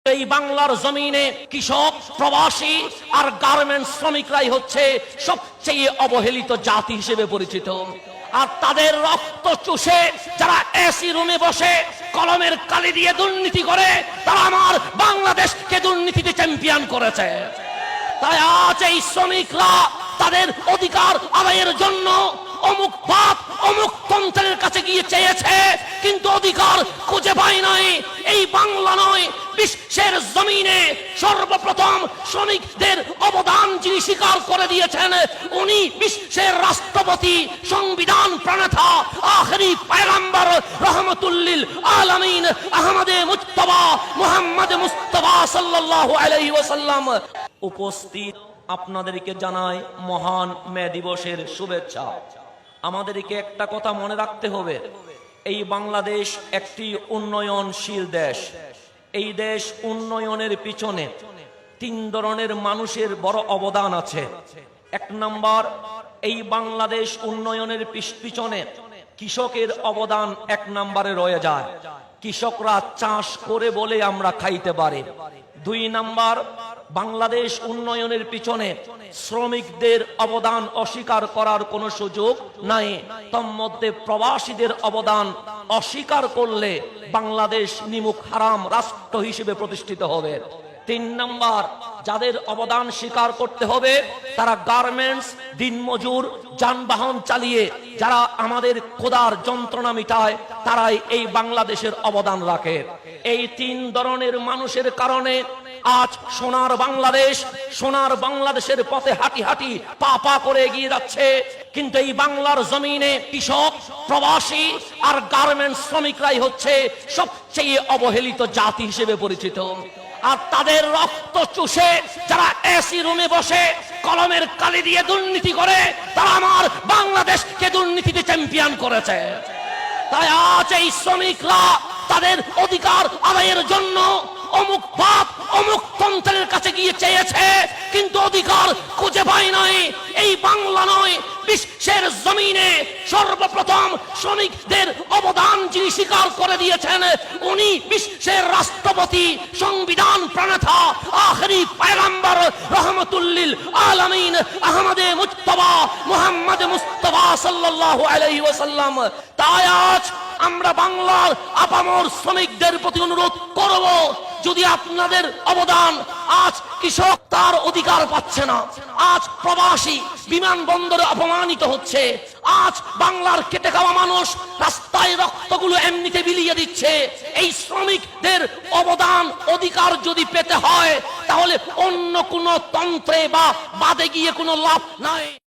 এই বাংলার জমিনে কৃষক, প্রবাসী আর গার্মেন্টস শ্রমিকরাই হচ্ছে সবচেয়ে অবহেলিত জাতি হিসেবে পরিচিত। আর তাদের রক্ত চুষে যারা এসি রুমে বসে কলমের কালি দিয়ে দুর্নীতি করে, তারা আমার বাংলাদেশকে দুর্নীতিতে চ্যাম্পিয়ন করেছে। তাই আজ এই শ্রমিকরা তাদের অধিকার আদায়ের জন্য অমুক বাপ অমুক তন্ত্রের কাছে গিয়ে চেয়েছে, কিন্তু অধিকার খুঁজে পায় নাই। এই বাংলা নয়, বিশ্বের জমিনে সর্বপ্রথম শ্রমিকদের অবদান যিনি স্বীকার করে দিয়েছেন, উনি বিশ্বের রাষ্ট্রপতি, সংবিধান প্রণেতা, আখেরি পয়গম্বর রহমতুল্লিল আলামিন আহমদে মুজতবা মুহাম্মদ মুস্তাফা সাল্লাল্লাহু আলাইহি ওয়াসাল্লাম। উপস্থিত আপনাদেরকে জানাই মহান মে দিবসের শুভেচ্ছা। আমাদেরকে একটা কথা মনে রাখতে হবে, এই বাংলাদেশ একটি উন্নয়নশীল দেশ। এই দেশ উন্নয়নের পিছনে তিন ধরনের মানুষের বড় অবদান আছে। এক নাম্বার, এই বাংলাদেশ উন্নয়নের পিছনে কৃষকের অবদান এক নম্বরে রয়ে যায়। কৃষকরা চাষ করে বলে আমরা খাইতে পারি। দুই নাম্বার, বাংলাদেশ উন্নয়নের পিছনে শ্রমিকদের অবদান অস্বীকার করার কোনো সুযোগ নাই। তন্মধ্যে প্রবাসীদের অবদান অস্বীকার করলে বাংলাদেশ নিমুখ হারাম রাষ্ট্র হিসেবে প্রতিষ্ঠিত হবে। তিন নাম্বার, যাদের অবদান স্বীকার করতে হবে তারা গার্মেন্টস, দিনমজুর, যানবাহন চালিয়ে যারা আমাদের খোদার যন্ত্রণা মিটায়, তারাই এই বাংলাদেশের অবদান রাখে। এই তিন ধরনের মানুষের কারণে আজ সোনার বাংলাদেশের পথে হাঁটি হাঁটি পা পা করে এগিয়ে যাচ্ছে। কিন্তু এই বাংলার জমিনে কৃষক, প্রবাসী আর গার্মেন্টস শ্রমিকরাই হচ্ছে সবচেয়ে অবহেলিত জাতি হিসেবে পরিচিত। আর তাদের রক্ত চুষে যারা এসি রুমে বসে কলমের কালি দিয়ে দুর্নীতি করে, তারা আমার বাংলাদেশকে দুর্নীতিতে চ্যাম্পিয়ন করেছে। তাই আজ এই শ্রমিকরা তাদের অধিকার আদায়ের জন্য অমুক বাপ অমুক তন্ত্রের কাছে গিয়ে চেয়েছে, কিন্তু অধিকার খুঁজে পায় নাই। এই বাংলা নয়, বিশ্বের জমিনে সর্বপ্রথম শ্রমিকদের অবদান যিনি স্বীকার করে দিয়েছেন, উনি বিশ্বের রাষ্ট্রপতি, সংবিধান প্রণেতা, আখেরি পয়গম্বর রহমতুল্লিল আলামিন আহমদে মুজতবা মুহাম্মদ মুস্তাফা সাল্লাল্লাহু আলাইহি ওয়াসাল্লাম। তাই আজ আমরা বাংলার আপামর শ্রমিকদের প্রতি অনুরোধ করব, যদি আপনাদের অবদান, আজ কৃষক তার অধিকার পাচ্ছে না, আজ প্রবাসী বিমানবন্দরে অপমানিত হচ্ছে, আজ বাংলার খেটে খাওয়া মানুষ রাস্তায় রক্তগুলো এমনিতে বিলিয়ে দিচ্ছে। এই শ্রমিকদের অবদান, অধিকার যদি পেতে হয়, তাহলে অন্য কোনো তন্ত্রে বা বাদে গিয়ে কোনো লাভ নাই।